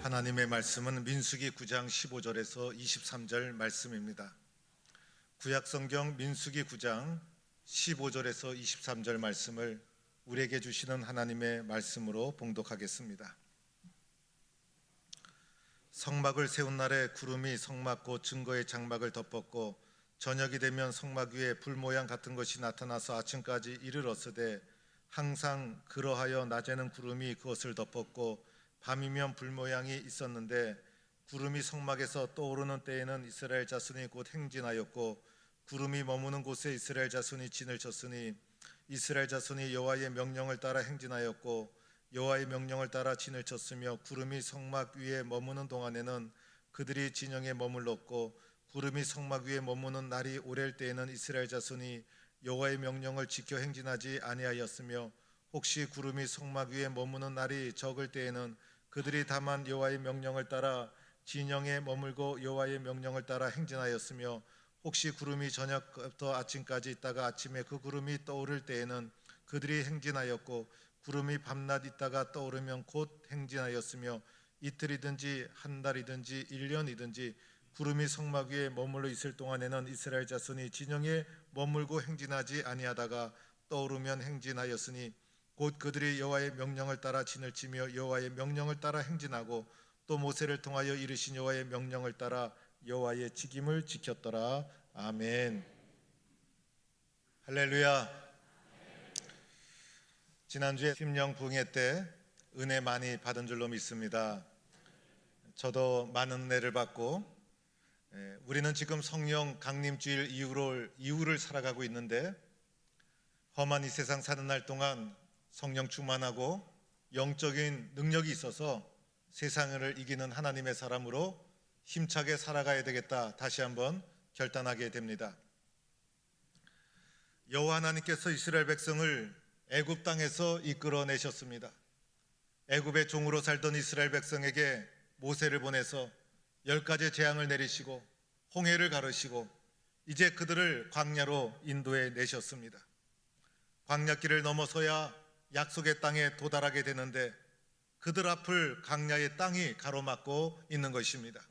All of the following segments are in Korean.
하나님의 말씀은 민수기 9장 15절에서 23절 말씀입니다. 구약성경 민수기 9장 15절에서 23절 말씀을 우리에게 주시는 하나님의 말씀으로 봉독하겠습니다. 성막을 세운 날에 구름이 성막 곧 증거의 장막을 덮었고 저녁이 되면 성막 위에 불 모양 같은 것이 나타나서 아침까지 이르렀으되 항상 그러하여 낮에는 구름이 그것을 덮었고 밤이면 불 모양이 있었는데 구름이 성막에서 떠오르는 때에는 이스라엘 자손이 곧 행진하였고 구름이 머무는 곳에 이스라엘 자손이 진을 쳤으니 이스라엘 자손이 여호와의 명령을 따라 행진하였고 여호와의 명령을 따라 진을 쳤으며 구름이 성막 위에 머무는 동안에는 그들이 진영에 머물렀고 구름이 성막 위에 머무는 날이 오랠 때에는 이스라엘 자손이 여호와의 명령을 지켜 행진하지 아니하였으며 혹시 구름이 성막 위에 머무는 날이 적을 때에는 그들이 다만 여호와의 명령을 따라 진영에 머물고 여호와의 명령을 따라 행진하였으며 혹시 구름이 저녁부터 아침까지 있다가 아침에 그 구름이 떠오를 때에는 그들이 행진하였고 구름이 밤낮 있다가 떠오르면 곧 행진하였으며 이틀이든지 한 달이든지 1년이든지 구름이 성막 위에 머물러 있을 동안에는 이스라엘 자손이 진영에 머물고 행진하지 아니하다가 떠오르면 행진하였으니 곧 그들이 여호와의 명령을 따라 진을 치며 여호와의 명령을 따라 행진하고 또 모세를 통하여 이르신 여호와의 명령을 따라 여호와의 직임을 지켰더라. 아멘. 할렐루야. 지난주에 심령 부흥회 때 은혜 많이 받은 줄로 믿습니다. 저도 많은 은혜를 받고 우리는 지금 성령 강림주일 이후를 살아가고 있는데 험한 이 세상 사는 날 동안 성령 충만하고 영적인 능력이 있어서 세상을 이기는 하나님의 사람으로 힘차게 살아가야 되겠다 다시 한번 결단하게 됩니다. 여호와 하나님께서 이스라엘 백성을 애굽 땅에서 이끌어내셨습니다. 애굽의 종으로 살던 이스라엘 백성에게 모세를 보내서 10가지 재앙을 내리시고 홍해를 가르시고 이제 그들을 광야로 인도해 내셨습니다. 광야길을 넘어서야 약속의 땅에 도달하게 되는데 그들 앞을 광야의 땅이 가로막고 있는 것입니다.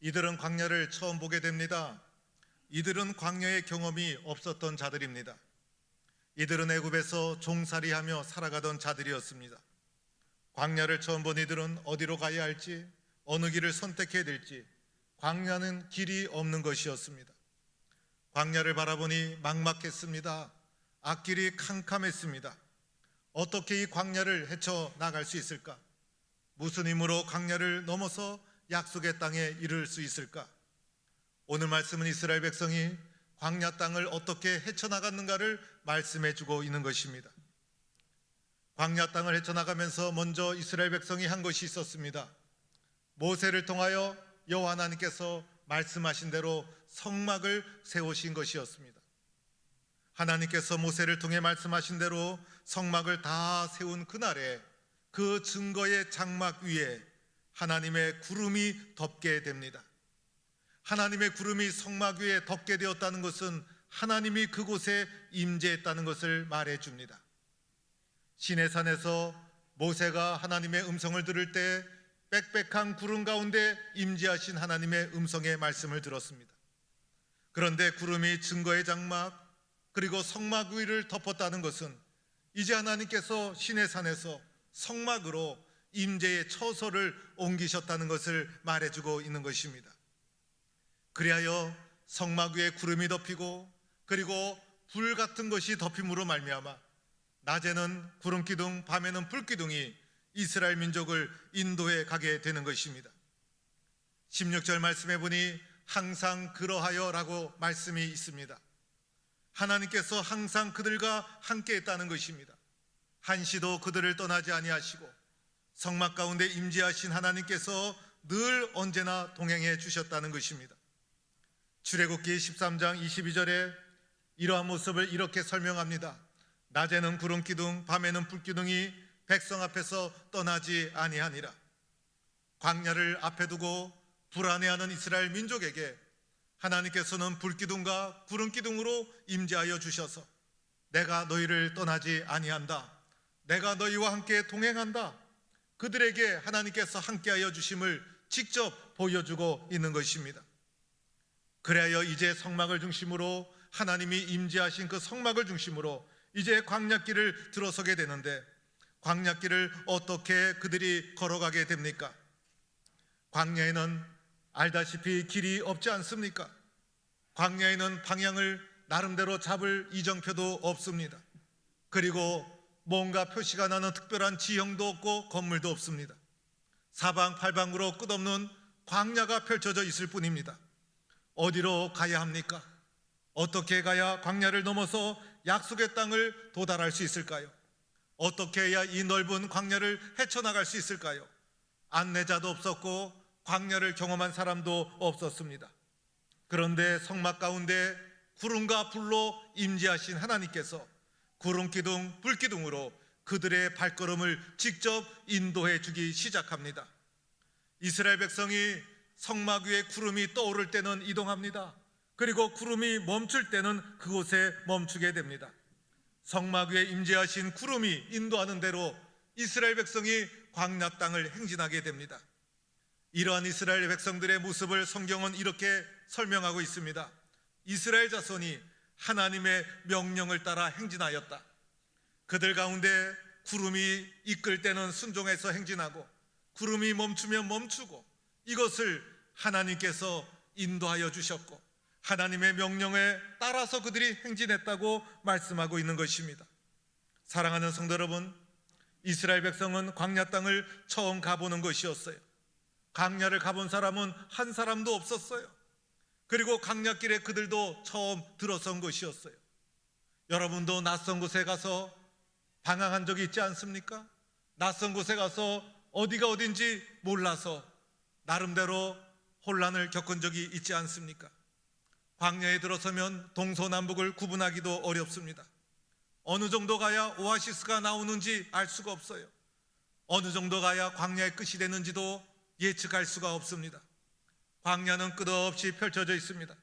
이들은 광야를 처음 보게 됩니다. 이들은 광야의 경험이 없었던 자들입니다. 이들은 애굽에서 종살이하며 살아가던 자들이었습니다. 광야를 처음 본 이들은 어디로 가야 할지 어느 길을 선택해야 될지 광야는 길이 없는 것이었습니다. 광야를 바라보니 막막했습니다. 앞길이 캄캄했습니다. 어떻게 이 광야를 헤쳐나갈 수 있을까? 무슨 힘으로 광야를 넘어서 약속의 땅에 이를 수 있을까? 오늘 말씀은 이스라엘 백성이 광야 땅을 어떻게 헤쳐나갔는가를 말씀해 주고 있는 것입니다. 광야 땅을 헤쳐나가면서 먼저 이스라엘 백성이 한 것이 있었습니다. 모세를 통하여 여호와 하나님께서 말씀하신 대로 성막을 세우신 것이었습니다. 하나님께서 모세를 통해 말씀하신 대로 성막을 다 세운 그날에 그 증거의 장막 위에 하나님의 구름이 덮게 됩니다. 하나님의 구름이 성막 위에 덮게 되었다는 것은 하나님이 그곳에 임재했다는 것을 말해줍니다. 시내산에서 모세가 하나님의 음성을 들을 때 빽빽한 구름 가운데 임재하신 하나님의 음성의 말씀을 들었습니다. 그런데 구름이 증거의 장막 그리고 성막 위를 덮었다는 것은 이제 하나님께서 시내산에서 성막으로 임재의 처소를 옮기셨다는 것을 말해주고 있는 것입니다. 그리하여 성막 위에 구름이 덮이고 그리고 불 같은 것이 덮임으로 말미암아 낮에는 구름기둥 밤에는 불기둥이 이스라엘 민족을 인도해 가게 되는 것입니다. 16절 말씀해 보니 항상 그러하여 라고 말씀이 있습니다. 하나님께서 항상 그들과 함께 했다는 것입니다. 한시도 그들을 떠나지 아니하시고 성막 가운데 임재하신 하나님께서 늘 언제나 동행해 주셨다는 것입니다. 출애굽기 13장 22절에 이러한 모습을 이렇게 설명합니다. 낮에는 구름기둥 밤에는 불기둥이 백성 앞에서 떠나지 아니하니라. 광야를 앞에 두고 불안해하는 이스라엘 민족에게 하나님께서는 불기둥과 구름기둥으로 임재하여 주셔서 내가 너희를 떠나지 아니한다. 내가 너희와 함께 동행한다. 그들에게 하나님께서 함께하여 주심을 직접 보여주고 있는 것입니다. 그래야 이제 성막을 중심으로 하나님이 임재하신 그 성막을 중심으로 이제 광야길을 들어서게 되는데, 광야길을 어떻게 그들이 걸어가게 됩니까? 광야에는 알다시피 길이 없지 않습니까? 광야에는 방향을 나름대로 잡을 이정표도 없습니다. 그리고 뭔가 표시가 나는 특별한 지형도 없고 건물도 없습니다. 사방팔방으로 끝없는 광야가 펼쳐져 있을 뿐입니다. 어디로 가야 합니까? 어떻게 가야 광야를 넘어서 약속의 땅을 도달할 수 있을까요? 어떻게 해야 이 넓은 광야를 헤쳐나갈 수 있을까요? 안내자도 없었고 광야를 경험한 사람도 없었습니다. 그런데 성막 가운데 구름과 불로 임재하신 하나님께서 구름기둥, 불기둥으로 그들의 발걸음을 직접 인도해 주기 시작합니다. 이스라엘 백성이 성막 위에 구름이 떠오를 때는 이동합니다. 그리고 구름이 멈출 때는 그곳에 멈추게 됩니다. 성막 위에 임재하신 구름이 인도하는 대로 이스라엘 백성이 광야 땅을 행진하게 됩니다. 이러한 이스라엘 백성들의 모습을 성경은 이렇게 설명하고 있습니다. 이스라엘 자손이 하나님의 명령을 따라 행진하였다. 그들 가운데 구름이 이끌 때는 순종해서 행진하고 구름이 멈추면 멈추고, 이것을 하나님께서 인도하여 주셨고 하나님의 명령에 따라서 그들이 행진했다고 말씀하고 있는 것입니다. 사랑하는 성도 여러분, 이스라엘 백성은 광야 땅을 처음 가보는 것이었어요. 광야를 가본 사람은 한 사람도 없었어요. 그리고 광야길에 그들도 처음 들어선 것이었어요. 여러분도 낯선 곳에 가서 방황한 적이 있지 않습니까? 낯선 곳에 가서 어디가 어딘지 몰라서 나름대로 혼란을 겪은 적이 있지 않습니까? 광야에 들어서면 동서남북을 구분하기도 어렵습니다. 어느 정도 가야 오아시스가 나오는지 알 수가 없어요. 어느 정도 가야 광야의 끝이 되는지도 예측할 수가 없습니다. 광야는 끝없이 펼쳐져 있습니다.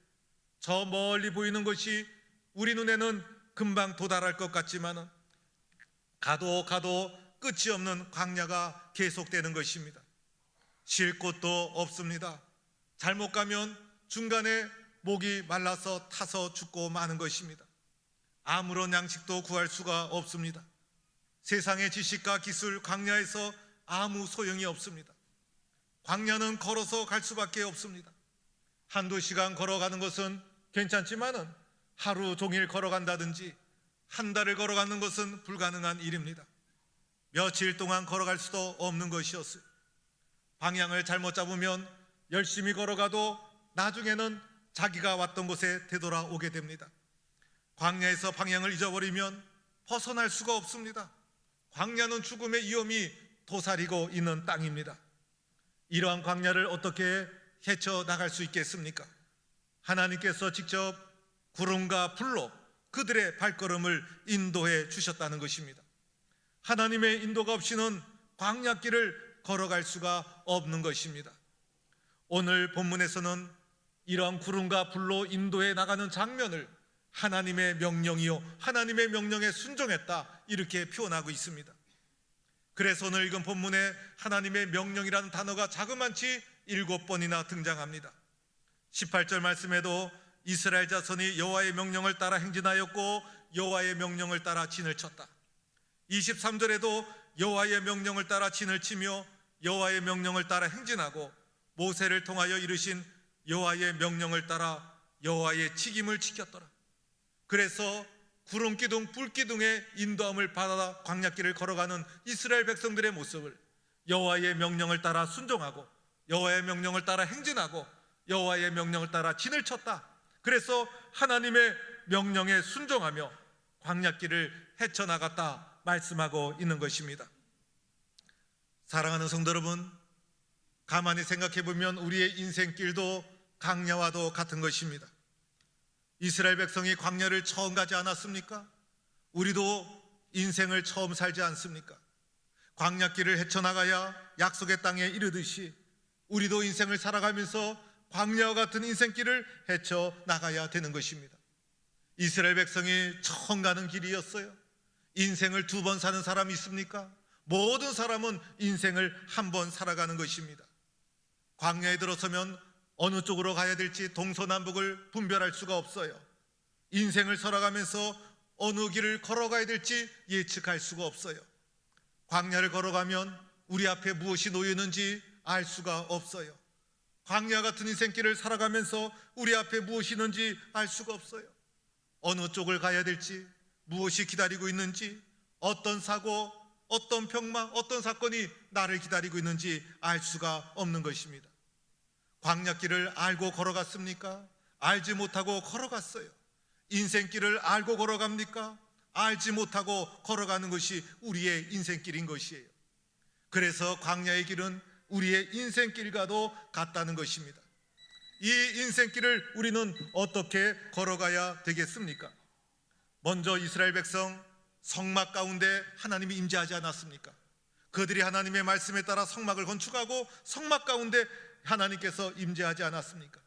저 멀리 보이는 것이 우리 눈에는 금방 도달할 것 같지만 가도 끝이 없는 광야가 계속되는 것입니다. 쉴 곳도 없습니다. 잘못 가면 중간에 목이 말라서 타서 죽고 마는 것입니다. 아무런 양식도 구할 수가 없습니다. 세상의 지식과 기술, 광야에서 아무 소용이 없습니다. 광야는 걸어서 갈 수밖에 없습니다. 한두 시간 걸어가는 것은 괜찮지만은 하루 종일 걸어간다든지 한 달을 걸어가는 것은 불가능한 일입니다. 며칠 동안 걸어갈 수도 없는 것이었어요. 방향을 잘못 잡으면 열심히 걸어가도 나중에는 자기가 왔던 곳에 되돌아오게 됩니다. 광야에서 방향을 잊어버리면 벗어날 수가 없습니다. 광야는 죽음의 위험이 도사리고 있는 땅입니다. 이러한 광야를 어떻게 헤쳐나갈 수 있겠습니까? 하나님께서 직접 구름과 불로 그들의 발걸음을 인도해 주셨다는 것입니다. 하나님의 인도가 없이는 광야길을 걸어갈 수가 없는 것입니다. 오늘 본문에서는 이러한 구름과 불로 인도해 나가는 장면을 하나님의 명령이요, 하나님의 명령에 순종했다, 이렇게 표현하고 있습니다. 그래서 오늘 읽은 본문에 하나님의 명령이라는 단어가 자그만치 7번이나 등장합니다. 18절 말씀에도 이스라엘 자손이 여호와의 명령을 따라 행진하였고 여호와의 명령을 따라 진을 쳤다. 23절에도 여호와의 명령을 따라 진을 치며 여호와의 명령을 따라 행진하고 모세를 통하여 이르신 여호와의 명령을 따라 여호와의 책임을 지켰더라. 그래서 구름기둥, 불기둥의 인도함을 받아 광야길을 걸어가는 이스라엘 백성들의 모습을 여호와의 명령을 따라 순종하고 여호와의 명령을 따라 행진하고 여호와의 명령을 따라 진을 쳤다. 그래서 하나님의 명령에 순종하며 광야길을 헤쳐나갔다 말씀하고 있는 것입니다. 사랑하는 성도 여러분, 가만히 생각해 보면 우리의 인생길도 광야와도 같은 것입니다. 이스라엘 백성이 광야를 처음 가지 않았습니까? 우리도 인생을 처음 살지 않습니까? 광야길을 헤쳐나가야 약속의 땅에 이르듯이 우리도 인생을 살아가면서 광야와 같은 인생길을 헤쳐나가야 되는 것입니다. 이스라엘 백성이 처음 가는 길이었어요. 인생을 2번 사는 사람이 있습니까? 모든 사람은 인생을 한 번 살아가는 것입니다. 광야에 들어서면 어느 쪽으로 가야 될지 동서남북을 분별할 수가 없어요. 인생을 살아가면서 어느 길을 걸어가야 될지 예측할 수가 없어요. 광야를 걸어가면 우리 앞에 무엇이 놓여 있는지 알 수가 없어요. 광야 같은 인생길을 살아가면서 우리 앞에 무엇이 있는지 알 수가 없어요. 어느 쪽을 가야 될지, 무엇이 기다리고 있는지, 어떤 사고, 어떤 병마, 어떤 사건이 나를 기다리고 있는지 알 수가 없는 것입니다. 광야길을 알고 걸어갔습니까? 알지 못하고 걸어갔어요. 인생길을 알고 걸어갑니까? 알지 못하고 걸어가는 것이 우리의 인생길인 것이에요. 그래서 광야의 길은 우리의 인생길과도 같다는 것입니다. 이 인생길을 우리는 어떻게 걸어가야 되겠습니까? 먼저 이스라엘 백성 성막 가운데 하나님이 임재하지 않았습니까? 그들이 하나님의 말씀에 따라 성막을 건축하고 성막 가운데 하나님께서 임재하지 않았습니까?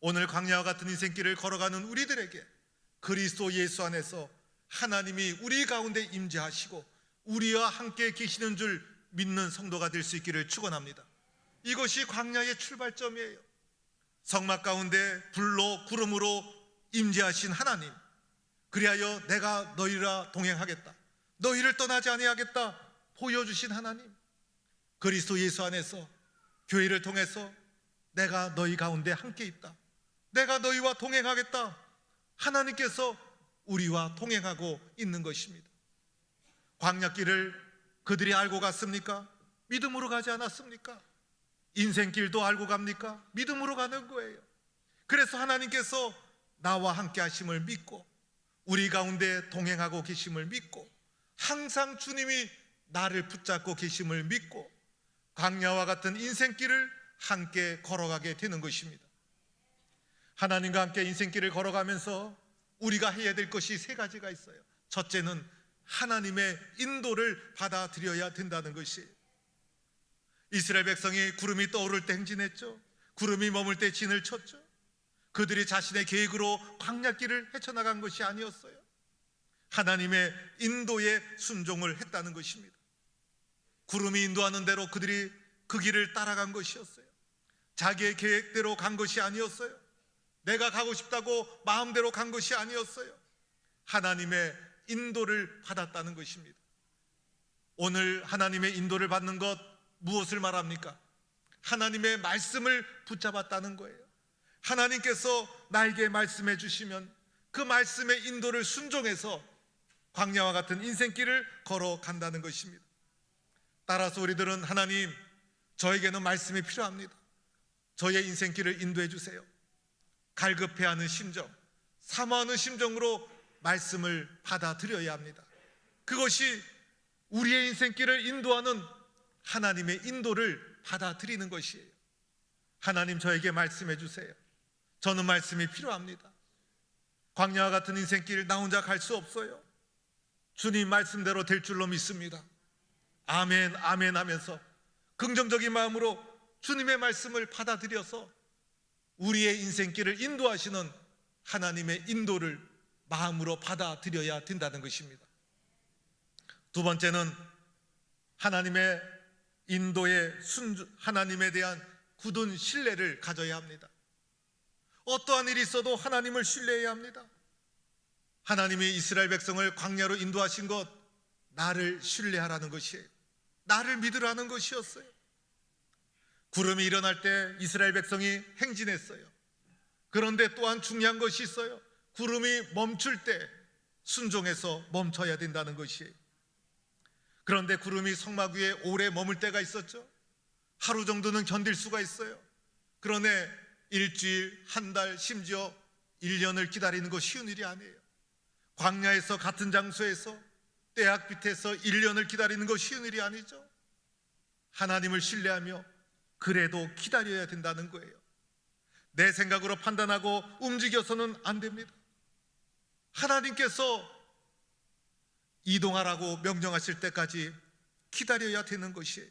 오늘 광야와 같은 인생길을 걸어가는 우리들에게 그리스도 예수 안에서 하나님이 우리 가운데 임재하시고 우리와 함께 계시는 줄 믿는 성도가 될 수 있기를 축원합니다. 이것이 광야의 출발점이에요. 성막 가운데 불로 구름으로 임재하신 하나님, 그리하여 내가 너희라 동행하겠다, 너희를 떠나지 아니하겠다 보여주신 하나님, 그리스도 예수 안에서 교회를 통해서 내가 너희 가운데 함께 있다, 내가 너희와 동행하겠다, 하나님께서 우리와 동행하고 있는 것입니다. 광야길을 그들이 알고 갔습니까? 믿음으로 가지 않았습니까? 인생길도 알고 갑니까? 믿음으로 가는 거예요. 그래서 하나님께서 나와 함께 하심을 믿고 우리 가운데 동행하고 계심을 믿고 항상 주님이 나를 붙잡고 계심을 믿고 광야와 같은 인생길을 함께 걸어가게 되는 것입니다. 하나님과 함께 인생길을 걸어가면서 우리가 해야 될 것이 세 가지가 있어요. 첫째는 하나님의 인도를 받아들여야 된다는 것이에요. 이스라엘 백성이 구름이 떠오를 때 행진했죠. 구름이 머물 때 진을 쳤죠. 그들이 자신의 계획으로 광야길을 헤쳐나간 것이 아니었어요. 하나님의 인도에 순종을 했다는 것입니다. 구름이 인도하는 대로 그들이 그 길을 따라간 것이었어요. 자기의 계획대로 간 것이 아니었어요. 내가 가고 싶다고 마음대로 간 것이 아니었어요. 하나님의 인도를 받았다는 것입니다. 오늘 하나님의 인도를 받는 것 무엇을 말합니까? 하나님의 말씀을 붙잡았다는 거예요. 하나님께서 나에게 말씀해 주시면 그 말씀의 인도를 순종해서 광야와 같은 인생길을 걸어간다는 것입니다. 따라서 우리들은 하나님, 저에게는 말씀이 필요합니다. 저의 인생길을 인도해 주세요. 갈급해하는 심정, 사모하는 심정으로 말씀을 받아들여야 합니다. 그것이 우리의 인생길을 인도하는 하나님의 인도를 받아들이는 것이에요. 하나님, 저에게 말씀해 주세요. 저는 말씀이 필요합니다. 광야와 같은 인생길 나 혼자 갈 수 없어요. 주님 말씀대로 될 줄로 믿습니다. 아멘, 아멘 하면서 긍정적인 마음으로 주님의 말씀을 받아들여서 우리의 인생길을 인도하시는 하나님의 인도를 마음으로 받아들여야 된다는 것입니다. 두 번째는 하나님의 인도에 하나님에 대한 굳은 신뢰를 가져야 합니다. 어떠한 일이 있어도 하나님을 신뢰해야 합니다. 하나님이 이스라엘 백성을 광야로 인도하신 것, 나를 신뢰하라는 것이에요. 나를 믿으라는 것이었어요. 구름이 일어날 때 이스라엘 백성이 행진했어요. 그런데 또한 중요한 것이 있어요. 구름이 멈출 때 순종해서 멈춰야 된다는 것이에요. 그런데 구름이 성막 위에 오래 머물 때가 있었죠. 하루 정도는 견딜 수가 있어요. 그런데 일주일, 한 달, 심지어 1년을 기다리는 거 쉬운 일이 아니에요. 광야에서 같은 장소에서 떼약 밑에서 1년을 기다리는 거 쉬운 일이 아니죠. 하나님을 신뢰하며 그래도 기다려야 된다는 거예요. 내 생각으로 판단하고 움직여서는 안 됩니다. 하나님께서 이동하라고 명령하실 때까지 기다려야 되는 것이에요.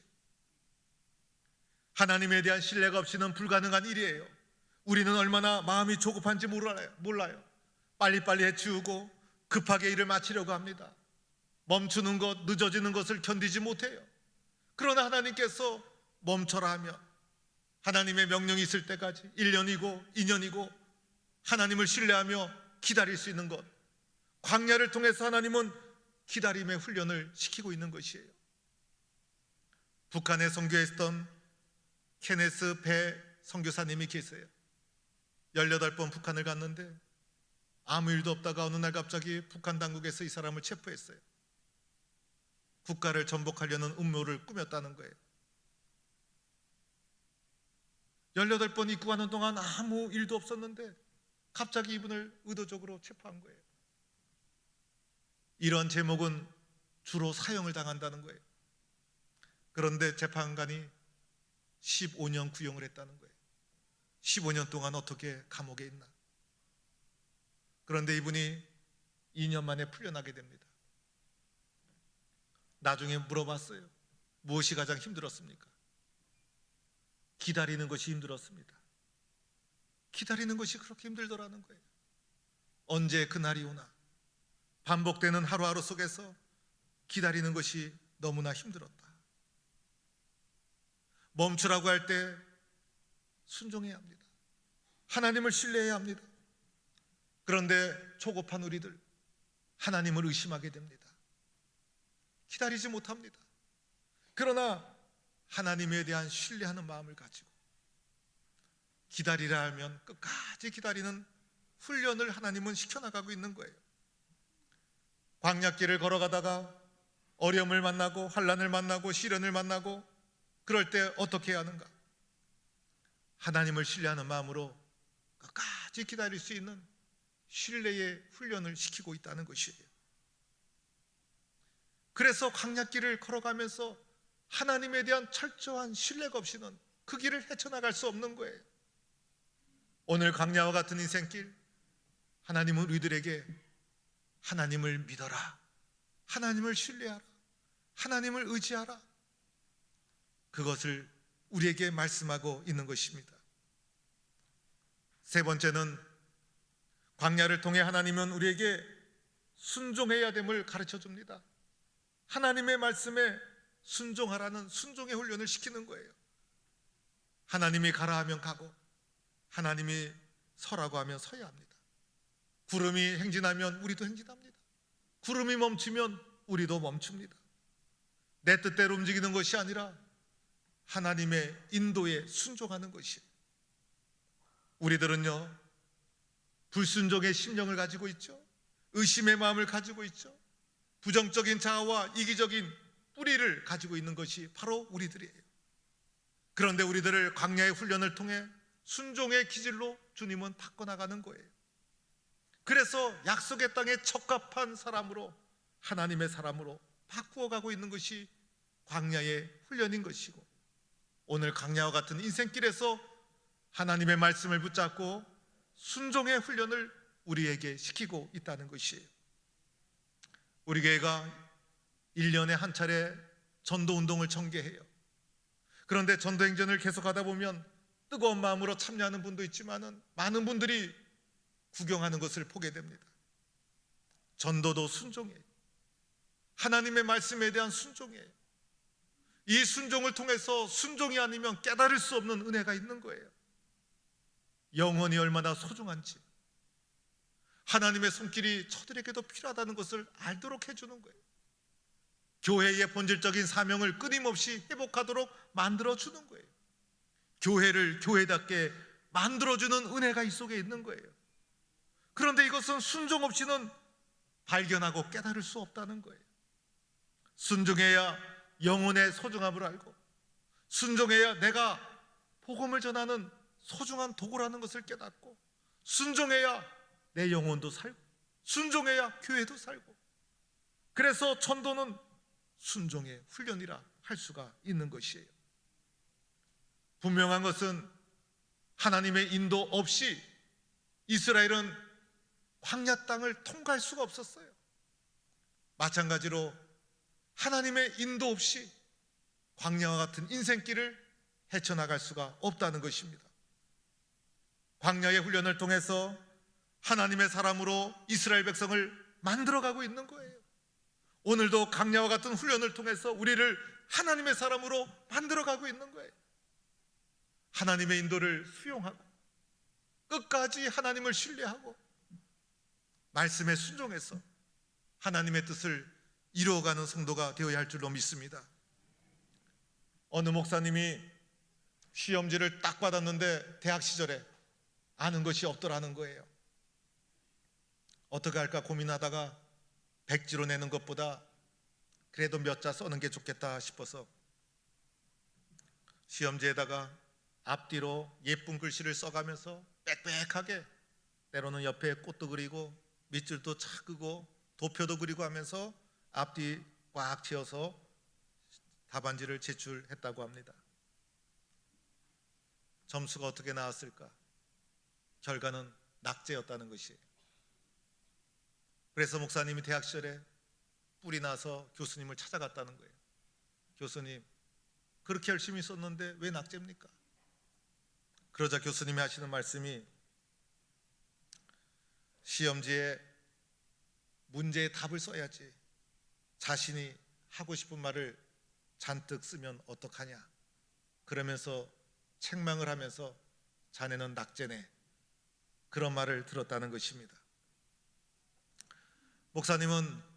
하나님에 대한 신뢰가 없이는 불가능한 일이에요. 우리는 얼마나 마음이 조급한지 몰라요. 빨리빨리 해치우고 급하게 일을 마치려고 합니다. 멈추는 것, 늦어지는 것을 견디지 못해요. 그러나 하나님께서 멈춰라 하면 하나님의 명령이 있을 때까지 1년이고 2년이고 하나님을 신뢰하며 기다릴 수 있는 것, 광야를 통해서 하나님은 기다림의 훈련을 시키고 있는 것이에요. 북한에 선교했던 케네스 배 선교사님이 계세요. 18번 북한을 갔는데 아무 일도 없다가 어느 날 갑자기 북한 당국에서 이 사람을 체포했어요. 국가를 전복하려는 음모를 꾸몄다는 거예요. 18번 입고 가는 동안 아무 일도 없었는데 갑자기 이분을 의도적으로 체포한 거예요. 이런 제목은 주로 사형을 당한다는 거예요. 그런데 재판관이 15년 구형을 했다는 거예요. 15년 동안 어떻게 감옥에 있나. 그런데 이분이 2년 만에 풀려나게 됩니다. 나중에 물어봤어요. 무엇이 가장 힘들었습니까? 기다리는 것이 힘들었습니다. 기다리는 것이 그렇게 힘들더라는 거예요. 언제 그날이 오나. 반복되는 하루하루 속에서 기다리는 것이 너무나 힘들었다. 멈추라고 할 때 순종해야 합니다. 하나님을 신뢰해야 합니다. 그런데 초급한 우리들 하나님을 의심하게 됩니다. 기다리지 못합니다. 그러나 하나님에 대한 신뢰하는 마음을 가지고 기다리라 하면 끝까지 기다리는 훈련을 하나님은 시켜나가고 있는 거예요. 광야길을 걸어가다가 어려움을 만나고 환난을 만나고 시련을 만나고 그럴 때 어떻게 해야 하는가? 하나님을 신뢰하는 마음으로 끝까지 기다릴 수 있는 신뢰의 훈련을 시키고 있다는 것이에요. 그래서 광야길을 걸어가면서 하나님에 대한 철저한 신뢰가 없이는 그 길을 헤쳐나갈 수 없는 거예요. 오늘 광야와 같은 인생길, 하나님은 우리들에게 하나님을 믿어라, 하나님을 신뢰하라, 하나님을 의지하라, 그것을 우리에게 말씀하고 있는 것입니다. 세 번째는 광야를 통해 하나님은 우리에게 순종해야 됨을 가르쳐 줍니다. 하나님의 말씀에 순종하라는 순종의 훈련을 시키는 거예요. 하나님이 가라 하면 가고 하나님이 서라고 하면 서야 합니다. 구름이 행진하면 우리도 행진합니다. 구름이 멈추면 우리도 멈춥니다. 내 뜻대로 움직이는 것이 아니라 하나님의 인도에 순종하는 것이에요. 우리들은요, 불순종의 심령을 가지고 있죠. 의심의 마음을 가지고 있죠. 부정적인 자아와 이기적인 뿌리를 가지고 있는 것이 바로 우리들이에요. 그런데 우리들을 광야의 훈련을 통해 순종의 기질로 주님은 바꿔나가는 거예요. 그래서 약속의 땅에 적합한 사람으로, 하나님의 사람으로 바꾸어가고 있는 것이 광야의 훈련인 것이고, 오늘 광야와 같은 인생길에서 하나님의 말씀을 붙잡고 순종의 훈련을 우리에게 시키고 있다는 것이에요. 우리 교회가 1년에 한 차례 전도운동을 전개해요. 그런데 전도행전을 계속하다 보면 뜨거운 마음으로 참여하는 분도 있지만 많은 분들이 구경하는 것을 보게 됩니다. 전도도 순종이에요. 하나님의 말씀에 대한 순종이에요. 이 순종을 통해서 순종이 아니면 깨달을 수 없는 은혜가 있는 거예요. 영혼이 얼마나 소중한지, 하나님의 손길이 저들에게도 필요하다는 것을 알도록 해주는 거예요. 교회의 본질적인 사명을 끊임없이 회복하도록 만들어주는 거예요. 교회를 교회답게 만들어주는 은혜가 이 속에 있는 거예요. 그런데 이것은 순종 없이는 발견하고 깨달을 수 없다는 거예요. 순종해야 영혼의 소중함을 알고, 순종해야 내가 복음을 전하는 소중한 도구라는 것을 깨닫고, 순종해야 내 영혼도 살고, 순종해야 교회도 살고, 그래서 전도는 순종의 훈련이라 할 수가 있는 것이에요. 분명한 것은 하나님의 인도 없이 이스라엘은 광야 땅을 통과할 수가 없었어요. 마찬가지로 하나님의 인도 없이 광야와 같은 인생길을 헤쳐나갈 수가 없다는 것입니다. 광야의 훈련을 통해서 하나님의 사람으로 이스라엘 백성을 만들어가고 있는 거예요. 오늘도 강야와 같은 훈련을 통해서 우리를 하나님의 사람으로 만들어가고 있는 거예요. 하나님의 인도를 수용하고 끝까지 하나님을 신뢰하고 말씀에 순종해서 하나님의 뜻을 이루어가는 성도가 되어야 할 줄로 믿습니다. 어느 목사님이 시험지를 딱 받았는데 대학 시절에 아는 것이 없더라는 거예요. 어떻게 할까 고민하다가 백지로 내는 것보다 그래도 몇 자 써는 게 좋겠다 싶어서 시험지에다가 앞뒤로 예쁜 글씨를 써가면서 빽빽하게, 때로는 옆에 꽃도 그리고 밑줄도 착 그고 도표도 그리고 하면서 앞뒤 꽉 채워서 답안지를 제출했다고 합니다. 점수가 어떻게 나왔을까? 결과는 낙제였다는 것이에요. 그래서 목사님이 대학 시절에 뿔이 나서 교수님을 찾아갔다는 거예요. 교수님, 그렇게 열심히 썼는데 왜 낙제입니까? 그러자 교수님이 하시는 말씀이, 시험지에 문제의 답을 써야지 자신이 하고 싶은 말을 잔뜩 쓰면 어떡하냐, 그러면서 책망을 하면서 자네는 낙제네, 그런 말을 들었다는 것입니다. 목사님은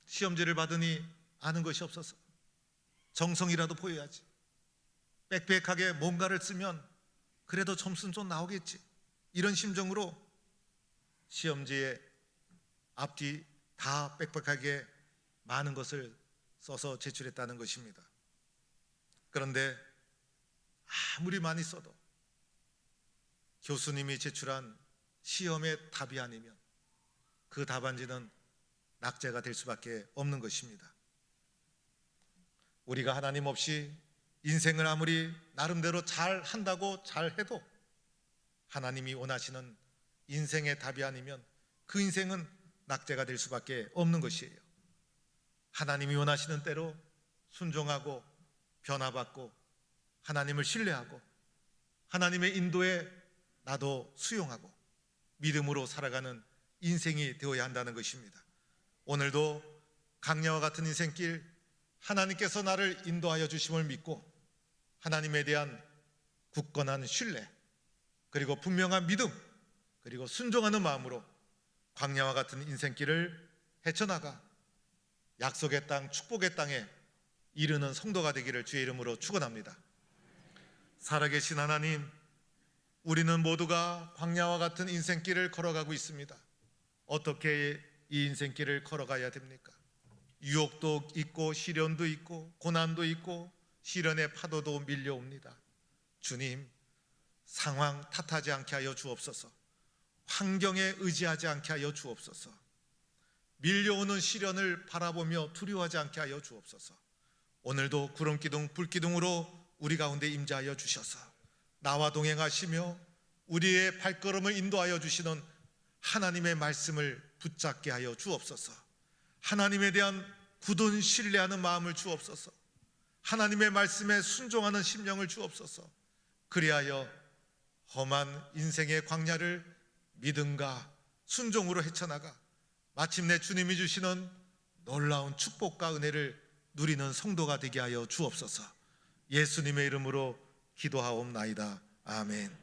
시험지를 받으니 아는 것이 없어서 정성이라도 보여야지, 빽빽하게 뭔가를 쓰면 그래도 점수는 좀 나오겠지, 이런 심정으로 시험지에 앞뒤 다 빽빽하게 많은 것을 써서 제출했다는 것입니다. 그런데 아무리 많이 써도 교수님이 제출한 시험의 답이 아니면 그 답안지는 낙제가 될 수밖에 없는 것입니다. 우리가 하나님 없이 인생을 아무리 나름대로 잘 한다고 잘 해도 하나님이 원하시는 인생의 답이 아니면 그 인생은 낙제가 될 수밖에 없는 것이에요. 하나님이 원하시는 대로 순종하고 변화받고 하나님을 신뢰하고 하나님의 인도에 나도 수용하고 믿음으로 살아가는 인생이 되어야 한다는 것입니다. 오늘도 강야와 같은 인생길, 하나님께서 나를 인도하여 주심을 믿고 하나님에 대한 굳건한 신뢰, 그리고 분명한 믿음, 그리고 순종하는 마음으로 광야와 같은 인생길을 헤쳐나가 약속의 땅, 축복의 땅에 이르는 성도가 되기를 주의 이름으로 축원합니다. 살아계신 하나님, 우리는 모두가 광야와 같은 인생길을 걸어가고 있습니다. 어떻게 이 인생길을 걸어가야 됩니까? 유혹도 있고 시련도 있고 고난도 있고 시련의 파도도 밀려옵니다. 주님, 상황 탓하지 않게 하여 주옵소서. 환경에 의지하지 않게 하여 주옵소서. 밀려오는 시련을 바라보며 두려워하지 않게 하여 주옵소서. 오늘도 구름기둥 불기둥으로 우리 가운데 임재하여 주셔서 나와 동행하시며 우리의 발걸음을 인도하여 주시는 하나님의 말씀을 붙잡게 하여 주옵소서. 하나님에 대한 굳은 신뢰하는 마음을 주옵소서. 하나님의 말씀에 순종하는 심령을 주옵소서. 그리하여 험한 인생의 광야를 믿음과 순종으로 헤쳐나가 마침내 주님이 주시는 놀라운 축복과 은혜를 누리는 성도가 되게 하여 주옵소서. 예수님의 이름으로 기도하옵나이다. 아멘.